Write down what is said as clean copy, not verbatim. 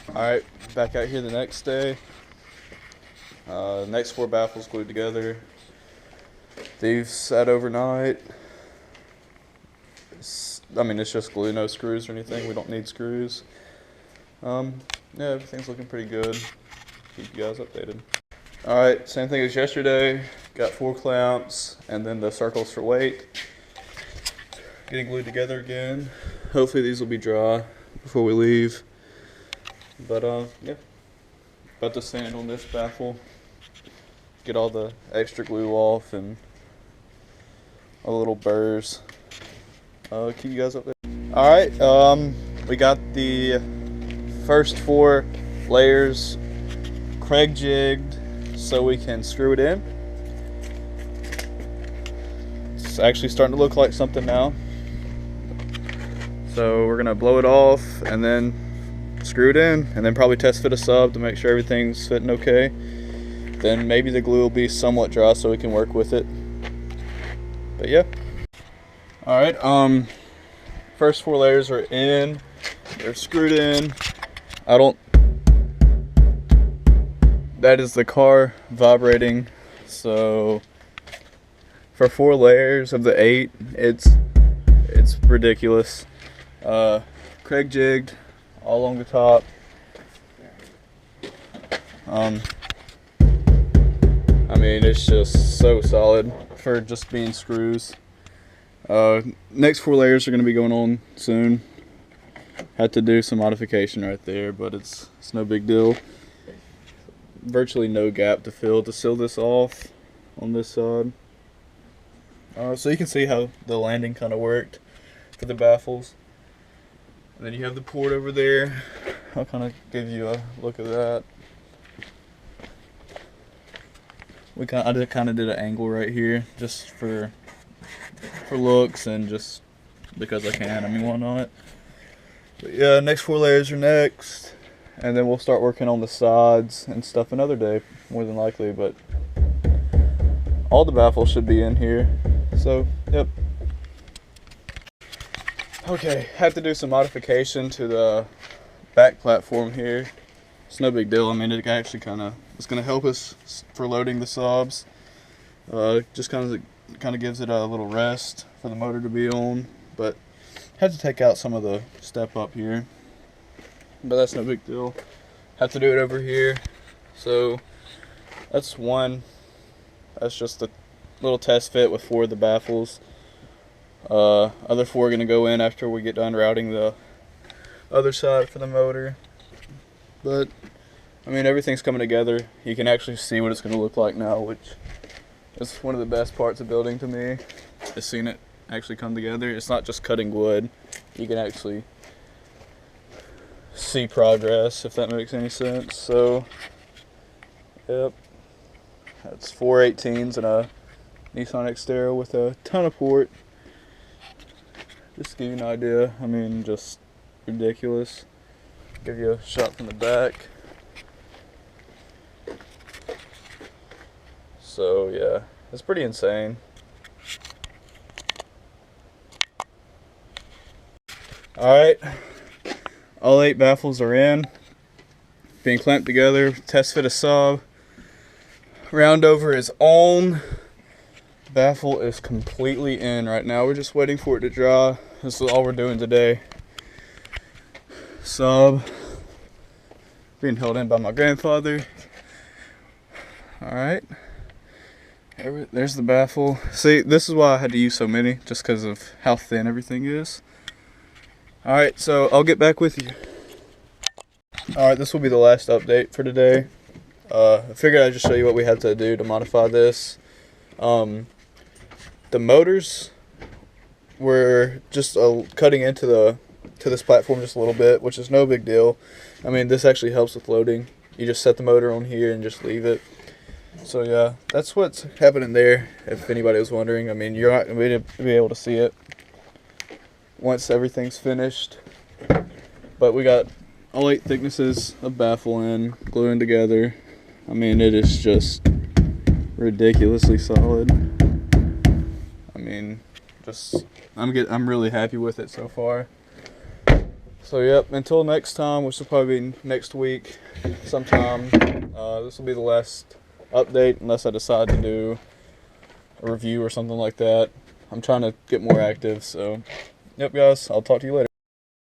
Alright, back out here the next day. Next 4 baffles glued together. These sat overnight. It's just glue, no screws or anything. We don't need screws. Yeah, everything's looking pretty good. Keep you guys updated. Alright, same thing as yesterday. Got 4 clamps and then the circles for weight. Getting glued together again. Hopefully these will be dry before we leave. But yeah, about to sand on this baffle. Get all the extra glue off and all the little burrs. Keep you guys up there. Alright, we got the first 4 layers Craig jigged so we can screw it in. It's actually starting to look like something now. So we're gonna blow it off and then screw it in, and then probably test fit a sub to make sure everything's fitting okay. Then maybe the glue will be somewhat dry so we can work with it. But yeah. Alright, first 4 layers are in. They're screwed in. That is the car vibrating. So for 4 layers of the 8, it's ridiculous. Craig jigged all along the top. It's just so solid for just being screws. Next 4 layers are going to be going on soon. Had to do some modification right there, but it's no big deal. Virtually no gap to fill to seal this off on this side. So you can see how the landing kind of worked for the baffles. And then you have the port over there. I'll kind of give you a look at that. I kind of did an angle right here just for looks and just because I can. Why not? But yeah, next 4 layers are next, and then we'll start working on the sides and stuff another day, more than likely. But all the baffles should be in here. So yep. Okay, had to do some modification to the back platform here. It's no big deal. It actually it's going to help us for loading the subs. Just kind of gives it a little rest for the motor to be on. But had to take out some of the step up here. But that's no big deal. Have to do it over here. So that's one. That's just a little test fit with 4 of the baffles. Other 4 are going to go in after we get done routing the other side for the motor. But everything's coming together. You can actually see what it's going to look like now, which is one of the best parts of building to me, is seeing it actually come together. It's not just cutting wood. You can actually see progress, if that makes any sense. So yep, that's 4 18s and a Nissan Xterra with a ton of port. Just to give you an idea, just ridiculous. Give you a shot from the back. So yeah, it's pretty insane. Alright, all 8 baffles are in, being clamped together, test fit a sub. Round over is on. Baffle is completely in right now. We're just waiting for it to dry. This is all we're doing today. Sub being held in by my grandfather. Alright, there's the baffle. See, this is why I had to use so many, just because of how thin everything is. Alright, so I'll get back with you. Alright, this will be the last update for today. I figured I'd just show you what we had to do to modify this. The motors were just cutting into this platform just a little bit, which is no big deal. This actually helps with loading. You just set the motor on here and just leave it. So yeah, that's what's happening there, if anybody was wondering. You're not going to be able to see it once everything's finished. But we got all 8 thicknesses of baffle in, gluing together. It is just ridiculously solid. I'm really happy with it so far. So yep, until next time, which will probably be next week sometime. This will be the last update unless I decide to do a review or something like that. I'm trying to get more active, so yep guys, I'll talk to you later.